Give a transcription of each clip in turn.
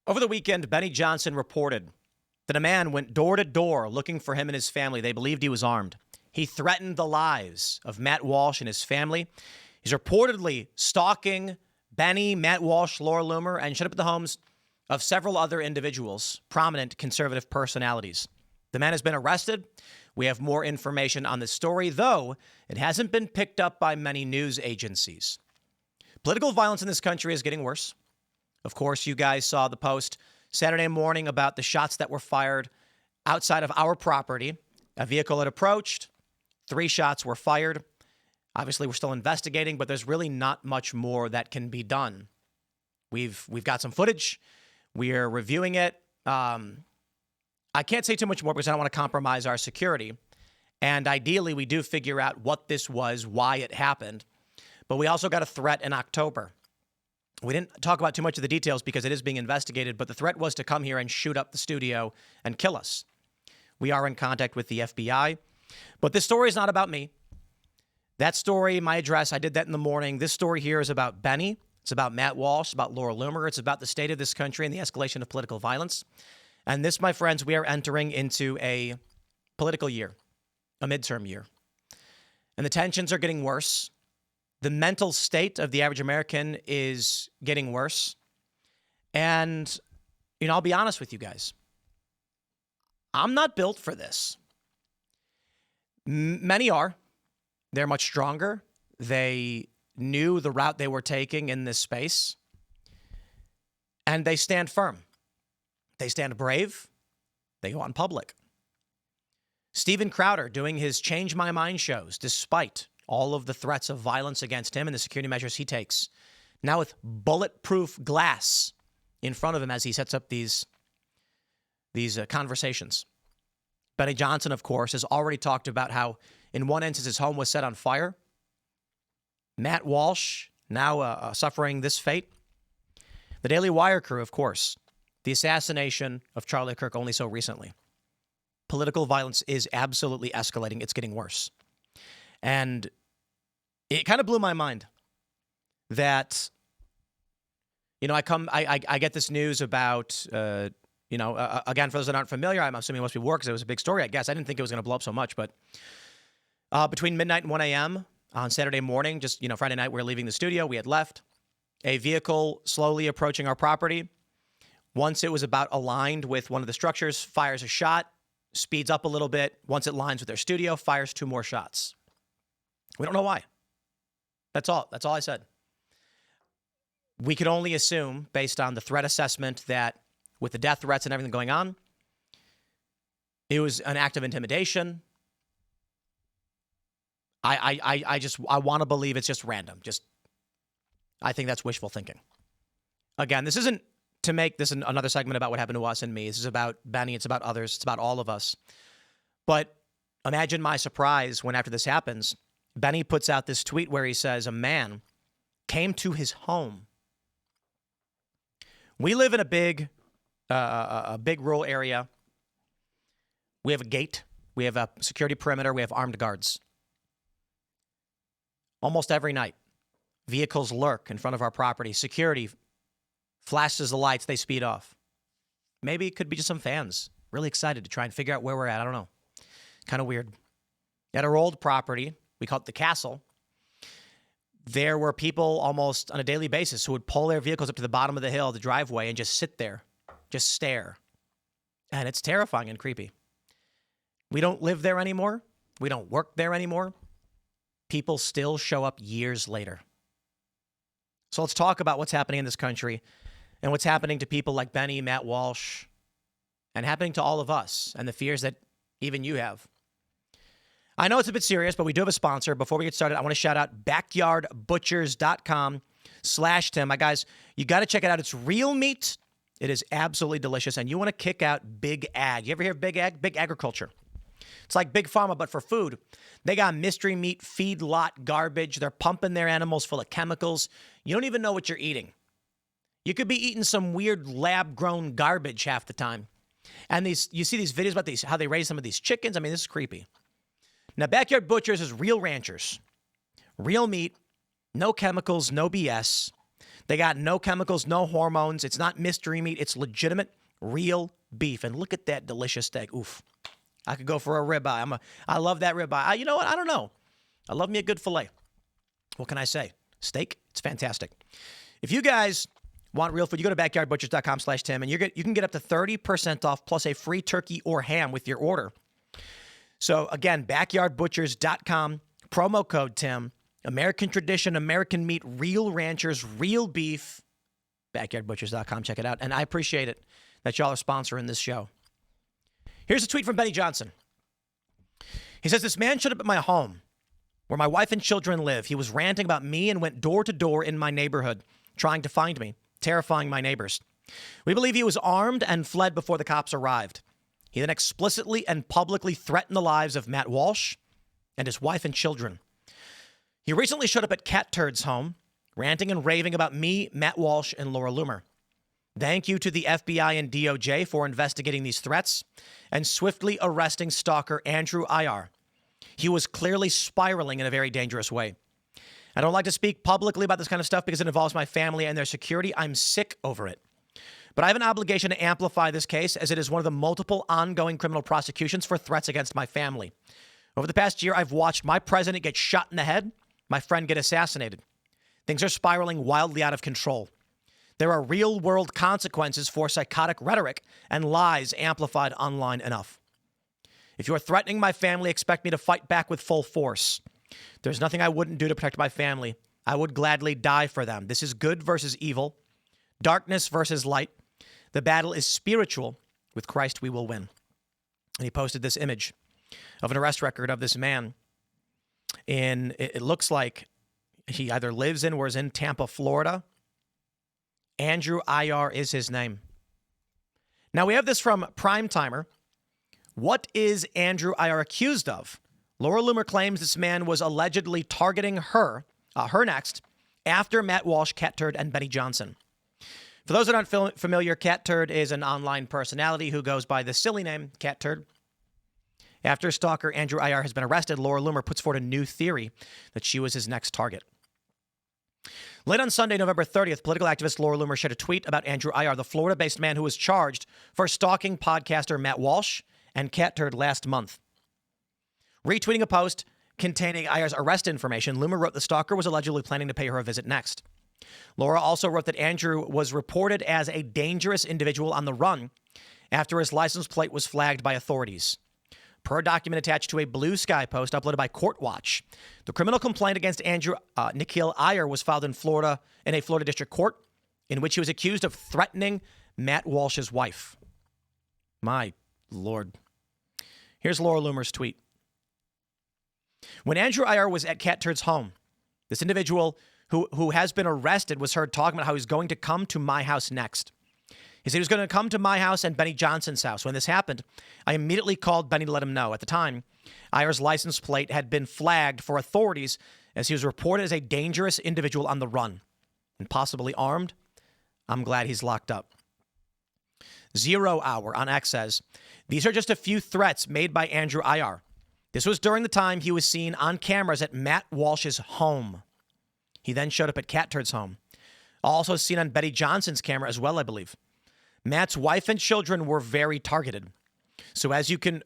Over the weekend, Benny Johnson reported that a man went door to door looking for him and his family. They believed he was armed. He threatened the lives of Matt Walsh and his family. He's reportedly stalking Benny, Matt Walsh, Laura Loomer, and showed up at the homes of several other individuals, prominent conservative personalities. The man has been arrested. We have more information on this story, though it hasn't been picked up by many news agencies. Political violence in this country is getting worse. Of course, you guys saw the post Saturday morning about the shots that were fired outside of our property. A vehicle had approached. 3 shots were fired. Obviously, we're still investigating, but there's really not much more that can be done. We've got some footage. We're reviewing it. I can't say too much more because I don't want to compromise our security. And ideally, we do figure out what this was, why it happened. But we also got a threat in October. We didn't talk about too much of the details because it is being investigated, but the threat was to come here and shoot up the studio and kill us. We are in contact with the FBI. But this story is not about me. That story, my address, I did that in the morning. This story here is about Benny. It's about Matt Walsh, about Laura Loomer. It's about the state of this country and the escalation of political violence. And this, my friends, we are entering into a political year, a midterm year. And the tensions are getting worse. The mental state of the average American is getting worse. And, I'll be honest with you guys. I'm not built for this. Many are. They're much stronger. They knew the route they were taking in this space. And they stand firm. They stand brave. They go out in public. Steven Crowder doing his Change My Mind shows despite all of the threats of violence against him and the security measures he takes. Now with bulletproof glass in front of him as he sets up these conversations. Benny Johnson, of course, has already talked about how in one instance his home was set on fire. Matt Walsh now suffering this fate. The Daily Wire crew, of course. The assassination of Charlie Kirk only so recently. Political violence is absolutely escalating. It's getting worse. And it kind of blew my mind that, I get this news about, again, for those that aren't familiar, I'm assuming it must be war because it was a big story, I guess. I didn't think it was going to blow up so much, but between midnight and 1 a.m. on Saturday morning, just, Friday night, we were leaving the studio. We had left. A vehicle slowly approaching our property. Once it was about aligned with one of the structures, fires a shot, speeds up a little bit. Once it lines with their studio, fires 2 more shots. We don't know why. That's all. That's all I said. We could only assume, based on the threat assessment, that with the death threats and everything going on, it was an act of intimidation. I want to believe it's just random. I think that's wishful thinking. Again, this isn't to make this another segment about what happened to us and me. This is about Benny. It's about others. It's about all of us. But imagine my surprise when after this happens, Benny puts out this tweet where he says a man came to his home. We live in a big rural area. We have a gate. We have a security perimeter. We have armed guards. Almost every night, vehicles lurk in front of our property. Security flashes the lights. They speed off. Maybe it could be just some fans really excited to try and figure out where we're at. I don't know. Kind of weird. At our old property, we call it the castle, there were people almost on a daily basis who would pull their vehicles up to the bottom of the hill, the driveway, and just sit there, just stare. And it's terrifying and creepy. We don't live there anymore. We don't work there anymore. People still show up years later. So let's talk about what's happening in this country and what's happening to people like Benny, Matt Walsh, and happening to all of us and the fears that even you have. I know it's a bit serious, but we do have a sponsor. Before we get started, I want to shout out backyardbutchers.com/Tim. My guys, you got to check it out. It's real meat. It is absolutely delicious. And you want to kick out Big Ag. You ever hear of Big Ag? Big agriculture. It's like Big Pharma, but for food. They got mystery meat, feedlot garbage. They're pumping their animals full of chemicals. You don't even know what you're eating. You could be eating some weird lab-grown garbage half the time. And you see these videos about how they raise some of these chickens. I mean, this is creepy. Now, Backyard Butchers is real ranchers. Real meat, no chemicals, no BS. They got no chemicals, no hormones. It's not mystery meat. It's legitimate, real beef. And look at that delicious steak. Oof. I could go for a ribeye. I love that ribeye. You know what? I don't know. I love me a good filet. What can I say? Steak, it's fantastic. If you guys want real food, you go to backyardbutchers.com/Tim, and you can get up to 30% off plus a free turkey or ham with your order. So again, backyardbutchers.com, promo code Tim, American tradition, American meat, real ranchers, real beef, backyardbutchers.com. Check it out. And I appreciate it that y'all are sponsoring this show. Here's a tweet from Benny Johnson. He says, this man showed up at my home where my wife and children live. He was ranting about me and went door to door in my neighborhood, trying to find me, terrifying my neighbors. We believe he was armed and fled before the cops arrived. He then explicitly and publicly threatened the lives of Matt Walsh and his wife and children. He recently showed up at Cat Turd's home, ranting and raving about me, Matt Walsh, and Laura Loomer. Thank you to the FBI and DOJ for investigating these threats and swiftly arresting stalker Andrew Iyer. He was clearly spiraling in a very dangerous way. I don't like to speak publicly about this kind of stuff because it involves my family and their security. I'm sick over it. But I have an obligation to amplify this case as it is one of the multiple ongoing criminal prosecutions for threats against my family. Over the past year, I've watched my president get shot in the head, my friend get assassinated. Things are spiraling wildly out of control. There are real-world consequences for psychotic rhetoric and lies amplified online enough. If you are threatening my family, expect me to fight back with full force. There's nothing I wouldn't do to protect my family. I would gladly die for them. This is good versus evil, darkness versus light. The battle is spiritual. With Christ, we will win. And he posted this image of an arrest record of this man. And it looks like he either lives in or is in Tampa, Florida. Andrew Iyer is his name. Now, we have this from Primetimer. What is Andrew Iyer accused of? Laura Loomer claims this man was allegedly targeting her next, after Matt Walsh, Cat Turd, and Benny Johnson. For those that aren't familiar, Cat Turd is an online personality who goes by the silly name Cat Turd. After stalker Andrew Iyer has been arrested, Laura Loomer puts forward a new theory that she was his next target. Late on Sunday, November 30th, political activist Laura Loomer shared a tweet about Andrew Iyer, the Florida-based man who was charged for stalking podcaster Matt Walsh and Cat Turd last month. Retweeting a post containing Iyer's arrest information, Loomer wrote the stalker was allegedly planning to pay her a visit next. Laura also wrote that Andrew was reported as a dangerous individual on the run after his license plate was flagged by authorities. Per a document attached to a Blue Sky post uploaded by Court Watch, the criminal complaint against Andrew Nikhil Iyer was filed in Florida, in a Florida district court, in which he was accused of threatening Matt Walsh's wife. My Lord. Here's Laura Loomer's tweet. When Andrew Iyer was at Cat Turd's home, this individual who has been arrested was heard talking about how he's going to come to my house next. He said he was going to come to my house and Benny Johnson's house. When this happened, I immediately called Benny to let him know. At the time, Iyer's license plate had been flagged for authorities as he was reported as a dangerous individual on the run and possibly armed. I'm glad he's locked up. 0 Hour on X says, these are just a few threats made by Andrew Iyer. This was during the time he was seen on cameras at Matt Walsh's home. He then showed up at Cat Turd's home. Also seen on Betty Johnson's camera as well, I believe. Matt's wife and children were very targeted. So as you can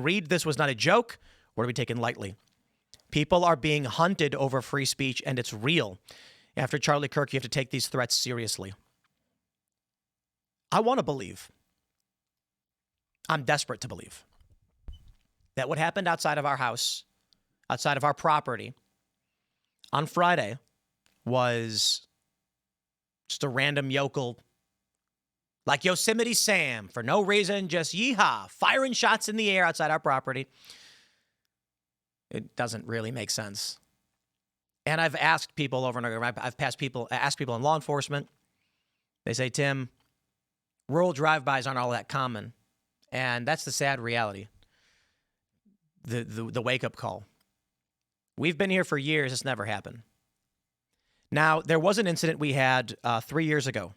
read, this was not a joke or to be taken lightly. People are being hunted over free speech, and it's real. After Charlie Kirk, you have to take these threats seriously. I want to believe. I'm desperate to believe that what happened outside of our house, outside of our property, on Friday was just a random yokel, like Yosemite Sam, for no reason, just yeehaw, firing shots in the air outside our property. It doesn't really make sense. And I've asked people over and over, I've asked people in law enforcement. They say, Tim, rural drive-bys aren't all that common. And that's the sad reality. The wake-up call. We've been here for years. It's never happened. Now, there was an incident we had 3 years ago.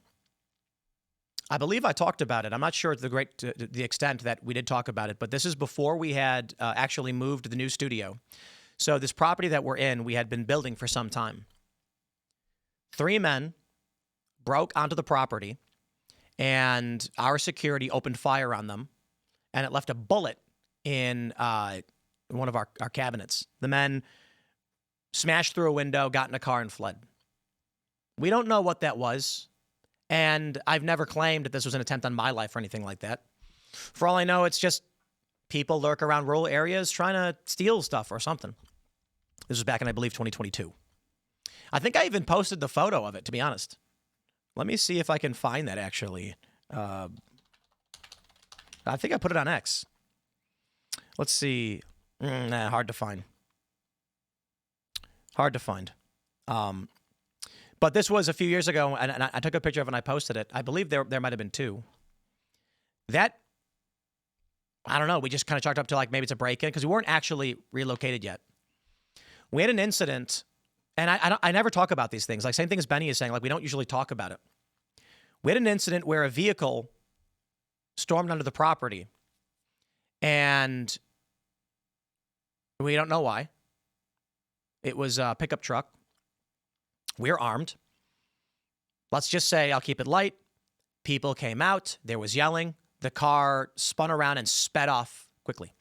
I believe I talked about it. I'm not sure to the extent that we did talk about it, but this is before we had actually moved to the new studio. So this property that we're in, we had been building for some time. 3 men broke onto the property, and our security opened fire on them, and it left a bullet in one of our cabinets. The men smashed through a window, got in a car, and fled. We don't know what that was, and I've never claimed that this was an attempt on my life or anything like that. For all I know, it's just people lurk around rural areas trying to steal stuff or something. This was back in, I believe, 2022. I think I even posted the photo of it, to be honest. Let me see if I can find that, actually. I think I put it on X. Let's see. Hard to find. Hard to find. But this was a few years ago, and I took a picture of it and I posted it. I believe there might have been two. That, I don't know, we just kind of chalked up to like maybe it's a break-in because we weren't actually relocated yet. We had an incident, and I never talk about these things. Like, same thing as Benny is saying, like, we don't usually talk about it. We had an incident where a vehicle stormed onto the property, and we don't know why. It was a pickup truck. We're armed. Let's just say, I'll keep it light. People came out. There was yelling. The car spun around and sped off quickly.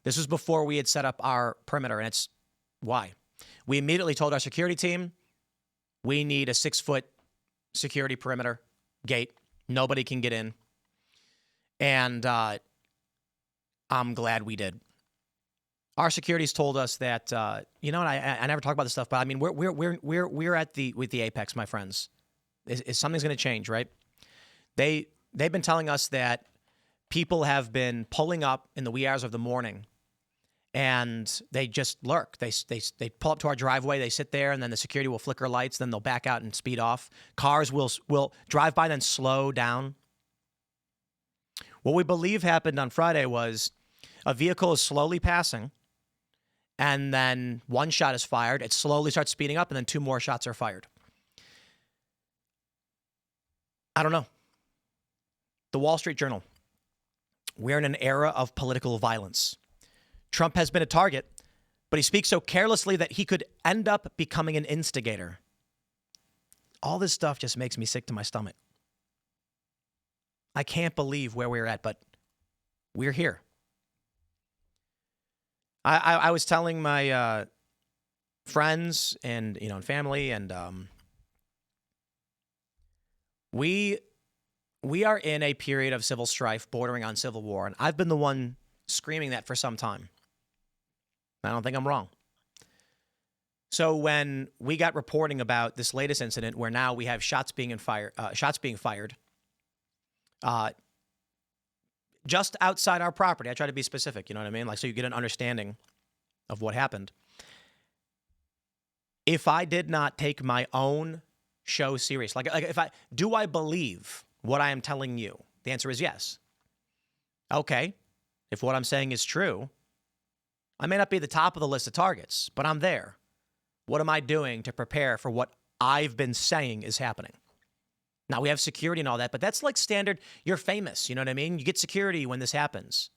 This was before we had set up our perimeter, and it's why. We immediately told our security team, we need a 6-foot security perimeter gate. Nobody can get in. And I'm glad we did. Our securities told us that, you know, and I never talk about this stuff, but I mean, we're at with the apex, my friends. Something's going to change, right? They've been telling us that people have been pulling up in the wee hours of the morning, and they just lurk. They pull up to our driveway, they sit there, and then the security will flicker lights, then they'll back out and speed off. Cars will drive by, then slow down. What we believe happened on Friday was a vehicle is slowly passing, and then one shot is fired. It slowly starts speeding up, and then 2 more shots are fired. I don't know. The Wall Street Journal. We're in an era of political violence. Trump has been a target, but he speaks so carelessly that he could end up becoming an instigator. All this stuff just makes me sick to my stomach. I can't believe where we're at, but we're here. I was telling my friends and family, and we are in a period of civil strife bordering on civil war, and I've been the one screaming that for some time. I don't think I'm wrong. So when we got reporting about this latest incident, where now we have shots being fired, just outside our property. I try to be specific, you know what I mean? Like, so you get an understanding of what happened. If I did not take my own show serious, like do I believe what I am telling you? The answer is yes. Okay. If what I'm saying is true, I may not be at the top of the list of targets, but I'm there. What am I doing to prepare for what I've been saying is happening? Now, we have security and all that, but that's like standard. You're famous, you know what I mean? You get security when this happens.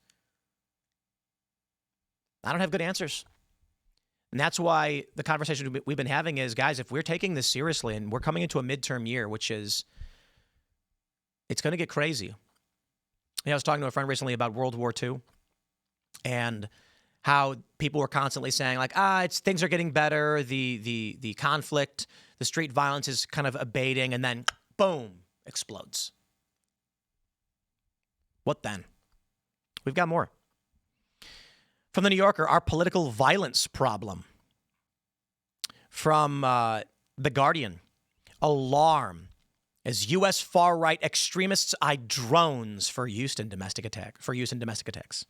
I don't have good answers. And that's why the conversation we've been having is, guys, if we're taking this seriously and we're coming into a midterm year, which is, it's going to get crazy. I was talking to a friend recently about World War II and how people were constantly saying, like, things are getting better. The conflict, the street violence is kind of abating, and then boom, explodes. What then? We've got more. From the New Yorker, our political violence problem. From The Guardian, alarm as U.S. far-right extremists eye drones for use in domestic attacks.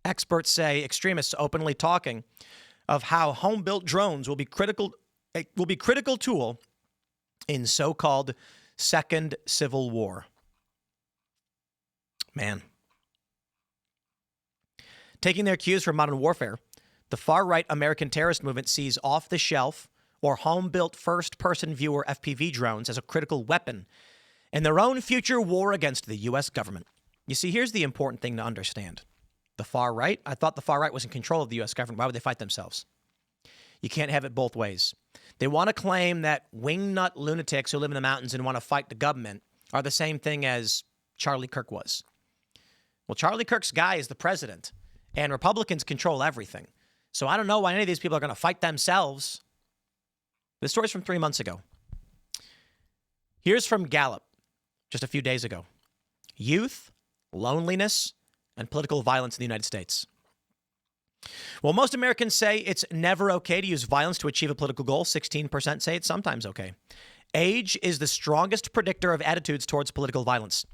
Experts say extremists openly talking of how home-built drones will be critical tool in so-called Second Civil War. Man. Taking their cues from modern warfare, the far-right American terrorist movement sees off-the-shelf or home-built first-person viewer FPV drones as a critical weapon in their own future war against the U.S. government. You see, here's the important thing to understand. The far right, I thought the far right was in control of the U.S. government. Why would they fight themselves? You can't have it both ways. They want to claim that wingnut lunatics who live in the mountains and want to fight the government are the same thing as Charlie Kirk was. Well, Charlie Kirk's guy is the president, and Republicans control everything. So I don't know why any of these people are going to fight themselves. This story's from 3 months ago. Here's from Gallup just a few days ago. Youth, loneliness, and political violence in the United States. Well, most Americans say it's never okay to use violence to achieve a political goal. 16% say it's sometimes okay. Age is the strongest predictor of attitudes towards political violence,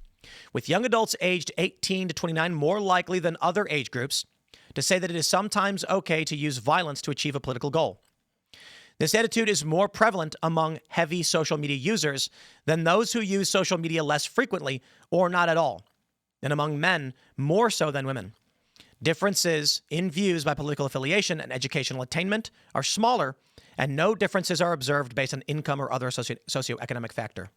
with young adults aged 18 to 29 more likely than other age groups to say that it is sometimes okay to use violence to achieve a political goal. This attitude is more prevalent among heavy social media users than those who use social media less frequently or not at all, and among men more so than women. Differences in views by political affiliation and educational attainment are smaller, and no differences are observed based on income or other socioeconomic factor.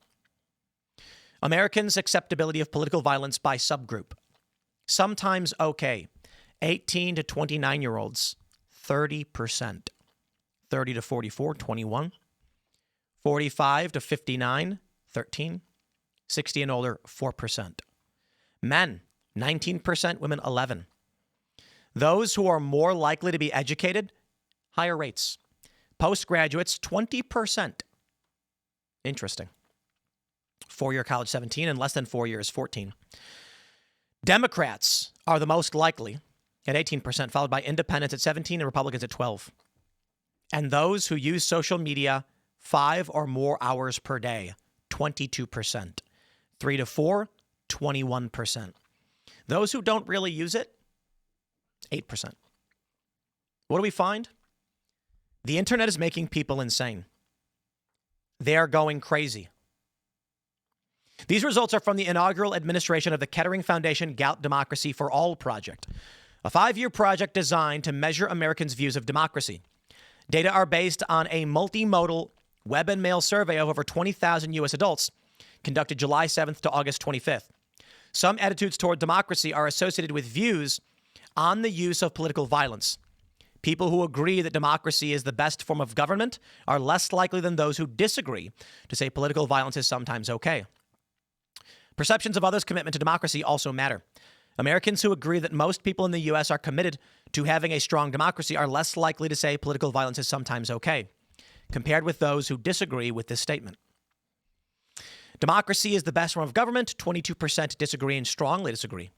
Americans' acceptability of political violence by subgroup. Sometimes okay. 18 to 29-year-olds, 30%. 30 to 44, 21. 45 to 59, 13. 60 and older, 4%. Men, 19%, women, 11%. Those who are more likely to be educated, higher rates. Postgraduates, 20%. Interesting. 4-year college, 17, and less than 4 years, 14. Democrats are the most likely at 18%, followed by independents at 17 and Republicans at 12. And those who use social media 5 or more hours per day, 22%. 3 to 4, 21%. Those who don't really use it, 8%. What do we find? The internet is making people insane. They are going crazy. These results are from the inaugural administration of the Kettering Foundation Gallup Democracy for All project, a 5-year project designed to measure Americans' views of democracy. Data are based on a multimodal web and mail survey of over 20,000 U.S. adults conducted July 7th to August 25th. Some attitudes toward democracy are associated with views on the use of political violence. People who agree that democracy is the best form of government are less likely than those who disagree to say political violence is sometimes okay. Perceptions of others' commitment to democracy also matter. Americans who agree that most people in the U.S. are committed to having a strong democracy are less likely to say political violence is sometimes okay, compared with those who disagree with this statement. Democracy is the best form of government. 22% disagree and strongly disagree.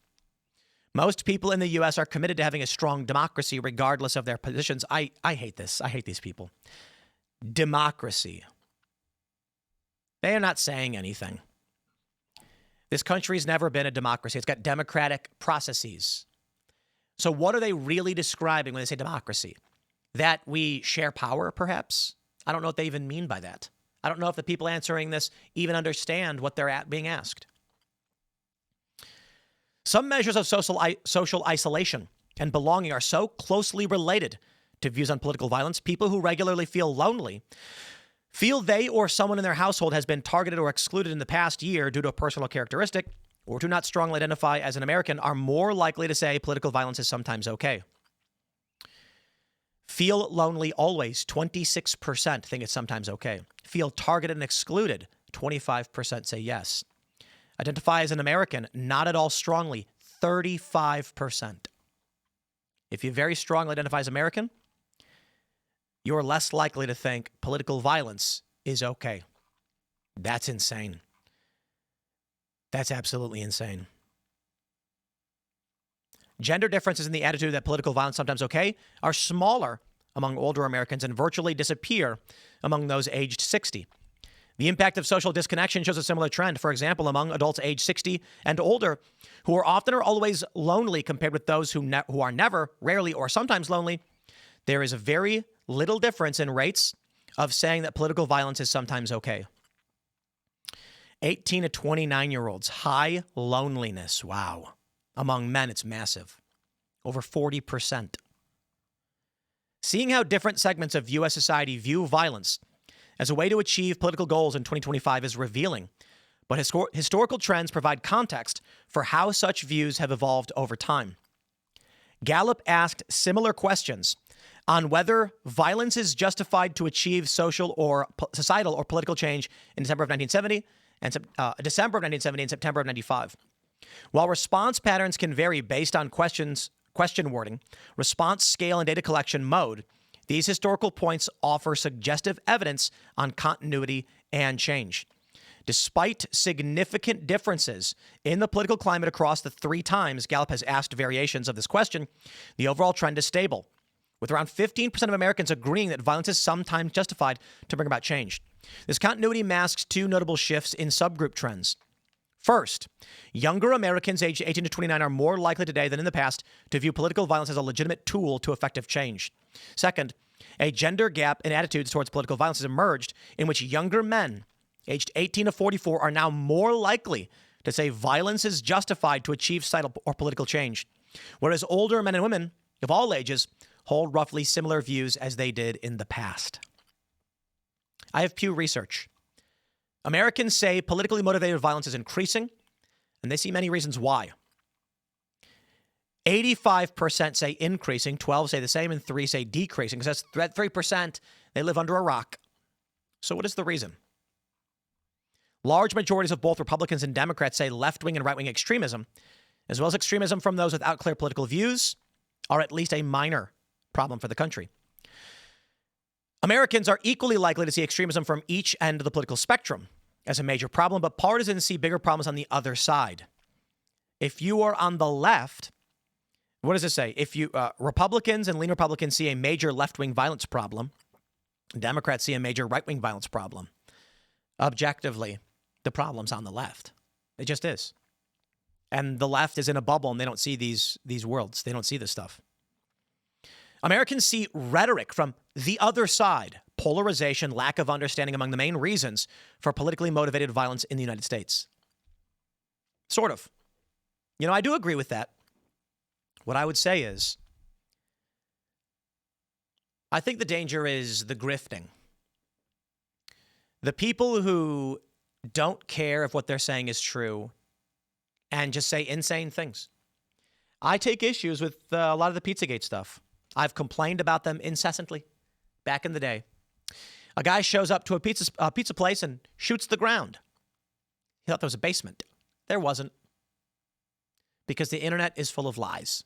Most people in the U.S. are committed to having a strong democracy regardless of their positions. I hate this. I hate these people. Democracy. They are not saying anything. This country's never been a democracy. It's got democratic processes. So what are they really describing when they say democracy? That we share power, perhaps? I don't know what they even mean by that. I don't know if the people answering this even understand what they're being asked. Some measures of social isolation and belonging are so closely related to views on political violence. People who regularly feel lonely feel they or someone in their household has been targeted or excluded in the past year due to a personal characteristic, or do not strongly identify as an American, are more likely to say political violence is sometimes okay. Feel lonely always, 26% think it's sometimes okay. Feel targeted and excluded, 25% say yes. Identify as an American, not at all strongly, 35%. If you very strongly identify as American, you're less likely to think political violence is okay. That's insane. That's absolutely insane. Gender differences in the attitude that political violence is sometimes okay are smaller among older Americans and virtually disappear among those aged 60. The impact of social disconnection shows a similar trend. For example, among adults aged 60 and older, who are often or always lonely compared with those who are never, rarely, or sometimes lonely, there is a very little difference in rates of saying that political violence is sometimes okay. 18 to 29-year-olds, high loneliness. Wow. Among men, it's massive. Over 40%. Seeing how different segments of U.S. society view violence as a way to achieve political goals in 2025 is revealing, but historical trends provide context for how such views have evolved over time. Gallup asked similar questions on whether violence is justified to achieve social or societal or political change in December of 1970 and December of 1970 and September of 95. While response patterns can vary based on question wording, response scale, and data collection mode, these historical points offer suggestive evidence on continuity and change. Despite significant differences in the political climate across the 3 times Gallup has asked variations of this question, the overall trend is stable, with around 15% of Americans agreeing that violence is sometimes justified to bring about change. This continuity masks 2 notable shifts in subgroup trends. First, younger Americans aged 18 to 29 are more likely today than in the past to view political violence as a legitimate tool to effective change. Second, a gender gap in attitudes towards political violence has emerged in which younger men aged 18 to 44 are now more likely to say violence is justified to achieve societal or political change, whereas older men and women of all ages hold roughly similar views as they did in the past. I have Pew Research. Americans say politically motivated violence is increasing, and they see many reasons why. 85% say increasing, 12 say the same, and 3 say decreasing. Because that's 3%, they live under a rock. So what is the reason? Large majorities of both Republicans and Democrats say left-wing and right-wing extremism, as well as extremism from those without clear political views, are at least a minor problem for the country. Americans are equally likely to see extremism from each end of the political spectrum as a major problem, but partisans see bigger problems on the other side. If you are on the left, what does it say? If you Republicans and lean Republicans see a major left-wing violence problem, Democrats see a major right-wing violence problem. Objectively, the problem's on the left. It just is. And the left is in a bubble, and they don't see these worlds. They don't see this stuff. Americans see rhetoric from the other side, polarization, lack of understanding among the main reasons for politically motivated violence in the United States. Sort of. I do agree with that. What I would say is, I think the danger is the grifting. The people who don't care if what they're saying is true and just say insane things. I take issues with a lot of the Pizzagate stuff. I've complained about them incessantly back in the day. A guy shows up to a pizza place and shoots the ground. He thought there was a basement. There wasn't. Because the internet is full of lies.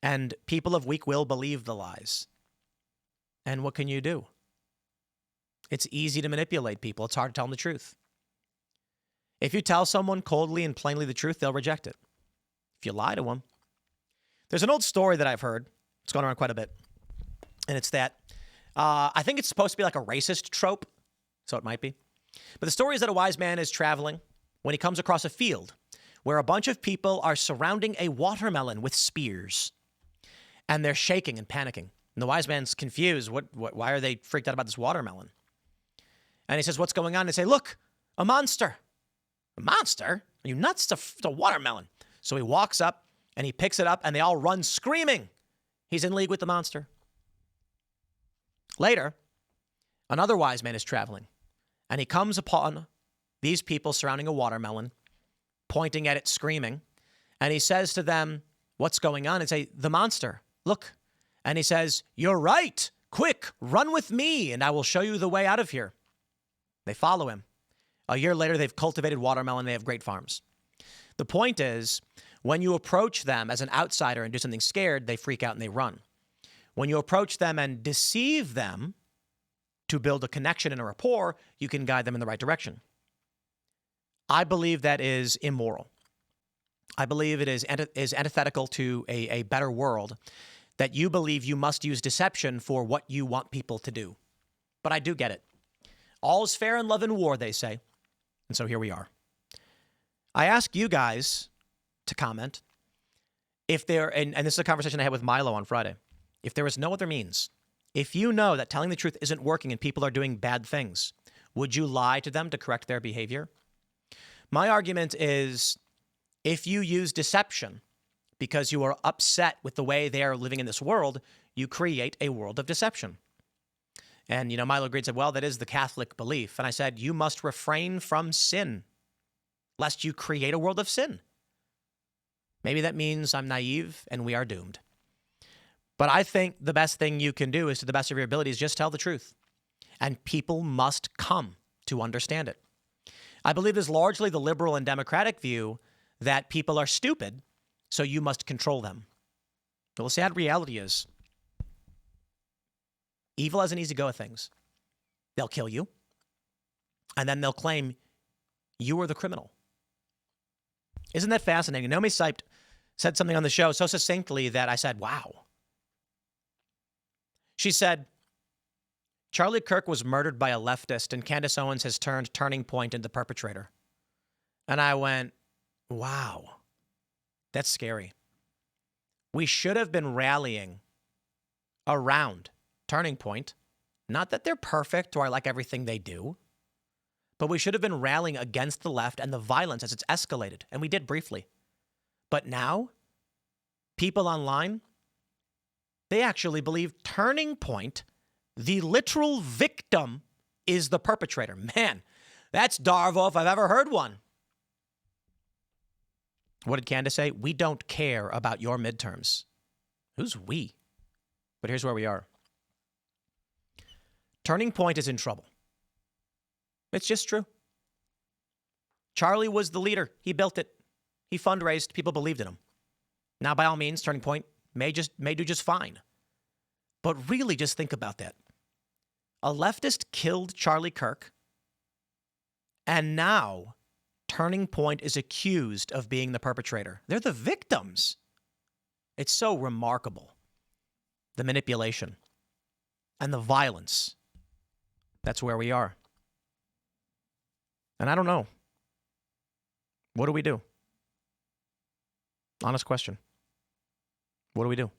And people of weak will believe the lies. And what can you do? It's easy to manipulate people. It's hard to tell them the truth. If you tell someone coldly and plainly the truth, they'll reject it. If you lie to them. There's an old story that I've heard. It's gone around quite a bit. And it's that I think it's supposed to be like a racist trope. So it might be. But the story is that a wise man is traveling when he comes across a field where a bunch of people are surrounding a watermelon with spears. And they're shaking and panicking. And the wise man's confused. Why are they freaked out about this watermelon? And he says, what's going on? They say, look, a monster. A monster? Are you nuts? It's a watermelon. So he walks up and he picks it up and they all run screaming. He's in league with the monster. Later, another wise man is traveling and he comes upon these people surrounding a watermelon, pointing at it, screaming. And he says to them, what's going on? And say, the monster, look. And he says, you're right. Quick, run with me and I will show you the way out of here. They follow him. A year later, they've cultivated watermelon. They have great farms. The point is, when you approach them as an outsider and do something scared, they freak out and they run. When you approach them and deceive them to build a connection and a rapport, you can guide them in the right direction. I believe that is immoral. I believe it is antithetical to a better world, that you believe you must use deception for what you want people to do. But I do get it. All is fair in love and war, they say. And so here we are. I ask you guys to comment if there, and this is a conversation I had with Milo on Friday, if there is no other means, if you know that telling the truth isn't working and people are doing bad things, would you lie to them to correct their behavior? My argument is, if you use deception because you are upset with the way they are living in this world, you create a world of deception. And, Milo agreed, said, well, that is the Catholic belief. And I said, you must refrain from sin, lest you create a world of sin. Maybe that means I'm naive and we are doomed. But I think the best thing you can do is, to the best of your abilities, just tell the truth. And people must come to understand it. I believe there's largely the liberal and democratic view that people are stupid, so you must control them. But the sad reality is, evil has an easy go of things. They'll kill you, and then they'll claim you are the criminal. Isn't that fascinating? Naomi Siped said something on the show so succinctly that I said, wow. She said, Charlie Kirk was murdered by a leftist, and Candace Owens has turned Turning Point into the perpetrator. And I went, wow, that's scary. We should have been rallying around Turning Point. Not that they're perfect or I like everything they do, but we should have been rallying against the left and the violence as it's escalated. And we did briefly. But now, people online, they actually believe Turning Point, the literal victim, is the perpetrator. Man, that's Darvo if I've ever heard one. What did Candace say? We don't care about your midterms. Who's we? But here's where we are. Turning Point is in trouble. It's just true. Charlie was the leader. He built it. He fundraised. People believed in him. Now, by all means, Turning Point may do just fine. But really, just think about that. A leftist killed Charlie Kirk, and now Turning Point is accused of being the perpetrator. They're the victims. It's so remarkable. The manipulation and the violence. That's where we are. And I don't know. What do we do? Honest question. What do we do?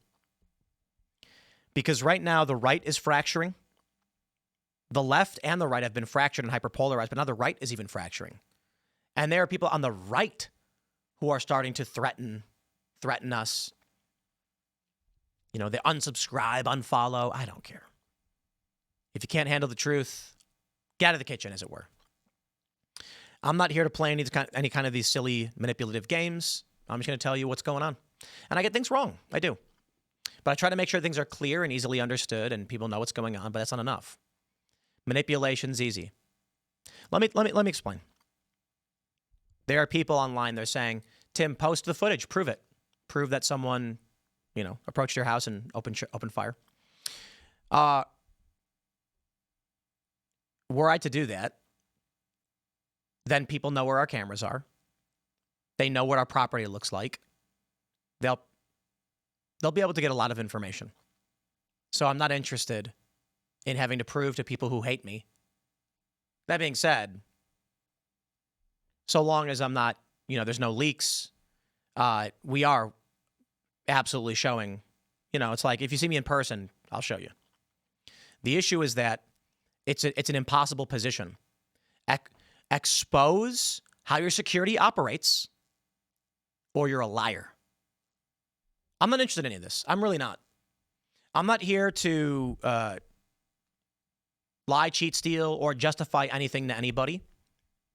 Because right now the right is fracturing. The left and the right have been fractured and hyperpolarized, but now the right is even fracturing. And there are people on the right who are starting to threaten us. You know, they unsubscribe, unfollow. I don't care. If you can't handle the truth, get out of the kitchen, as it were. I'm not here to play any kind of these silly manipulative games. I'm just going to tell you what's going on. And I get things wrong. I do. But I try to make sure things are clear and easily understood and people know what's going on, but that's not enough. Manipulation's easy. Let me explain. There are people online, they're saying, Tim, post the footage, prove it. Prove that someone, approached your house and opened fire. Were I to do that, then people know where our cameras are. They know what our property looks like. They'll be able to get a lot of information. So I'm not interested in having to prove to people who hate me. That being said, so long as I'm not, there's no leaks, we are absolutely showing, it's like if you see me in person, I'll show you. The issue is that it's an impossible position. Expose how your security operates, or you're a liar. I'm not interested in any of this. I'm really not. I'm not here to lie, cheat, steal, or justify anything to anybody.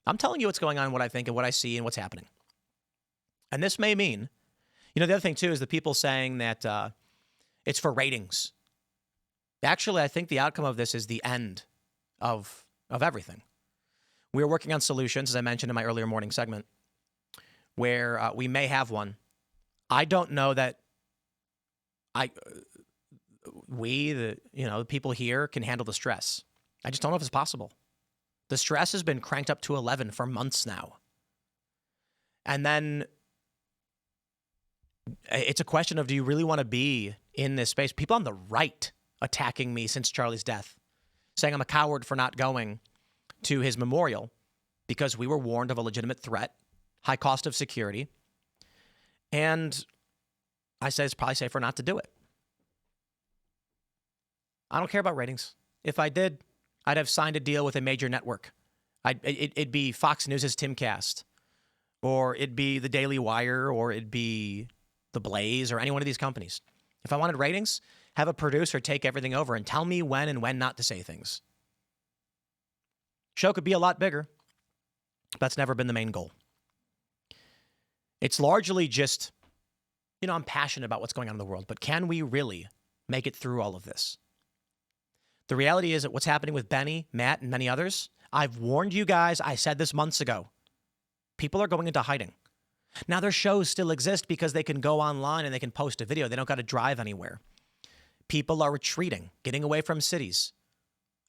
I'm telling you what's going on, what I think, and what I see, and what's happening. And this may mean, the other thing, too, is the people saying that it's for ratings. Actually, I think the outcome of this is the end of everything. We are working on solutions, as I mentioned in my earlier morning segment, where we may have one. I don't know that the people here can handle the stress. I just don't know if it's possible. The stress has been cranked up to 11 for months now. And then it's a question of, do you really want to be in this space? People on the right attacking me since Charlie's death, saying I'm a coward for not going to his memorial because we were warned of a legitimate threat, high cost of security. And I say it's probably safer not to do it. I don't care about ratings. If I did, I'd have signed a deal with a major network. It'd be Fox News' Timcast, or it'd be the Daily Wire, or it'd be The Blaze, or any one of these companies. If I wanted ratings, have a producer take everything over and tell me when and when not to say things. Show could be a lot bigger. That's never been the main goal. It's largely just, I'm passionate about what's going on in the world, but can we really make it through all of this. The reality is that what's happening with Benny, Matt, and many others, I've warned you guys, I said this months ago. People are going into hiding. Now, their shows still exist because they can go online and they can post a video. They don't got to drive anywhere. People are retreating, getting away from cities,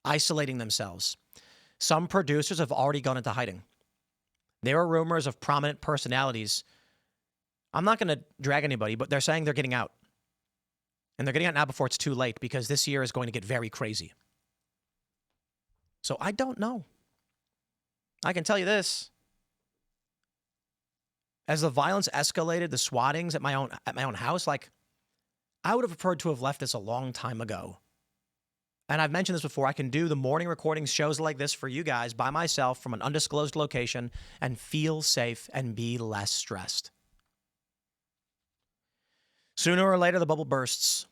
isolating themselves. Some producers have already gone into hiding. There are rumors of prominent personalities. I'm not going to drag anybody, but they're saying they're getting out. And they're getting out now before it's too late because this year is going to get very crazy. So I don't know. I can tell you this. As the violence escalated, the swattings at my own house, like, I would have preferred to have left this a long time ago. And I've mentioned this before. I can do the morning recording shows like this for you guys by myself from an undisclosed location and feel safe and be less stressed. Sooner or later, the bubble bursts.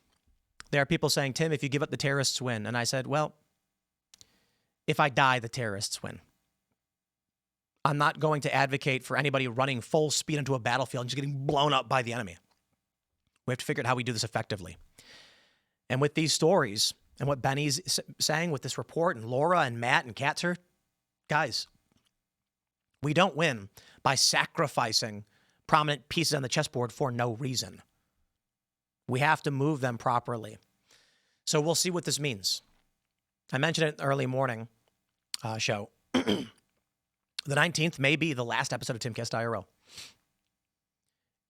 There are people saying, Tim, if you give up, the terrorists win. And I said, well, if I die, the terrorists win. I'm not going to advocate for anybody running full speed into a battlefield and just getting blown up by the enemy. We have to figure out how we do this effectively. And with these stories and what Benny's saying with this report and Laura and Matt and Katzer, guys, we don't win by sacrificing prominent pieces on the chessboard for no reason. We have to move them properly. So we'll see what this means. I mentioned it in the early morning show. The 19th may be the last episode of Timcast IRL.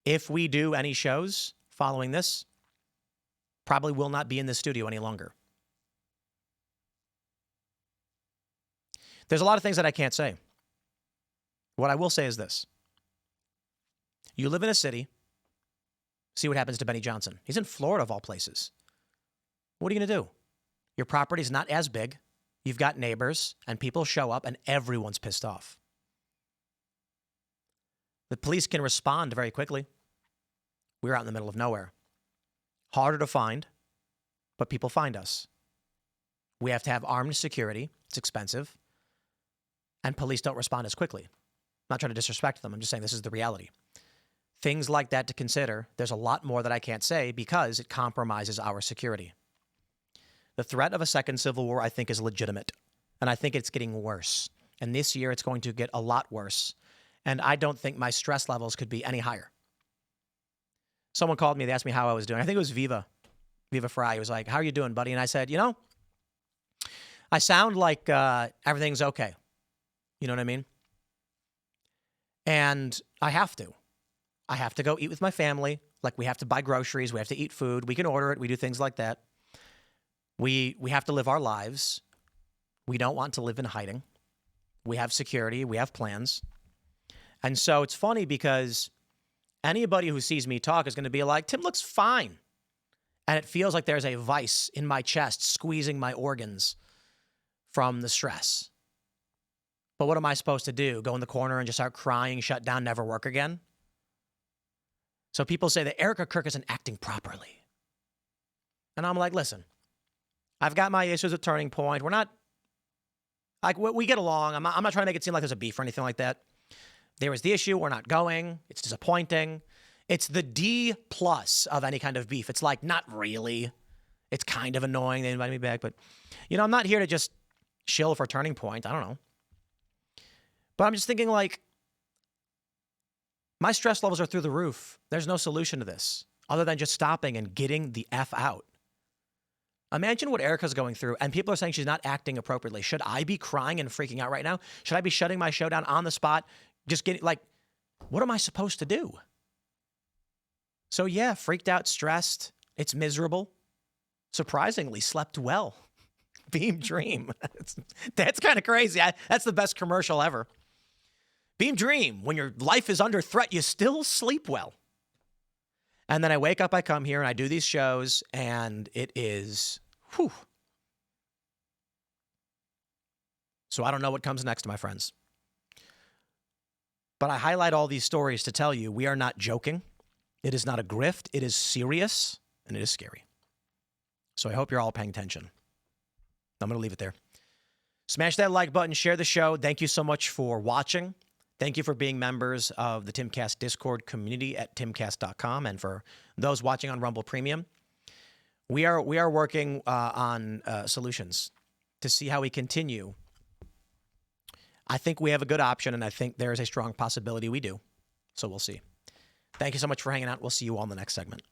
If we do any shows following this, probably will not be in the studio any longer. There's a lot of things that I can't say. What I will say is this. You live in a city. See what happens to Benny Johnson. He's in Florida, of all places. What are you going to do? Your property's not as big. You've got neighbors, and people show up, and everyone's pissed off. The police can respond very quickly. We're out in the middle of nowhere. Harder to find, but people find us. We have to have armed security. It's expensive. And police don't respond as quickly. I'm not trying to disrespect them. I'm just saying this is the reality. Things like that to consider. There's a lot more that I can't say because it compromises our security. The threat of a second civil war, I think, is legitimate. And I think it's getting worse. And this year, it's going to get a lot worse. And I don't think my stress levels could be any higher. Someone called me. They asked me how I was doing. I think it was Viva Fry. He was like, how are you doing, buddy? And I said, I sound like everything's okay. You know what I mean? And I have to. I have to go eat with my family. Like, we have to buy groceries. We have to eat food. We can order it. We do things like that. We have to live our lives. We don't want to live in hiding. We have security. We have plans. And so it's funny because anybody who sees me talk is going to be like, Tim looks fine. And it feels like there's a vice in my chest squeezing my organs from the stress. But what am I supposed to do? Go in the corner and just start crying, shut down, never work again? So people say that Erica Kirk isn't acting properly. And I'm like, listen, I've got my issues with Turning Point. We're not, like, we get along. I'm not trying to make it seem like there's a beef or anything like that. There was the issue. We're not going. It's disappointing. It's the D+ of any kind of beef. It's like, not really. It's kind of annoying. They invited me back. But, I'm not here to just shill for Turning Point. I don't know. But I'm just thinking, like, my stress levels are through the roof. There's no solution to this other than just stopping and getting the F out. Imagine what Erica's going through, and people are saying she's not acting appropriately. Should I be crying and freaking out right now? Should I be shutting my show down on the spot? Just getting, like, what am I supposed to do? So, yeah, freaked out, stressed. It's miserable. Surprisingly, slept well. Beam Dream. That's kind of crazy. That's the best commercial ever. Beam Dream. When your life is under threat, you still sleep well. And then I wake up, I come here, and I do these shows, and it is, whew. So I don't know what comes next, my friends. But I highlight all these stories to tell you we are not joking. It is not a grift. It is serious, and it is scary. So I hope you're all paying attention. I'm going to leave it there. Smash that like button. Share the show. Thank you so much for watching. Thank you for being members of the Timcast Discord community at timcast.com. And for those watching on Rumble Premium, We are working on solutions to see how we continue. I think we have a good option, and I think there is a strong possibility we do. So we'll see. Thank you so much for hanging out. We'll see you all in the next segment.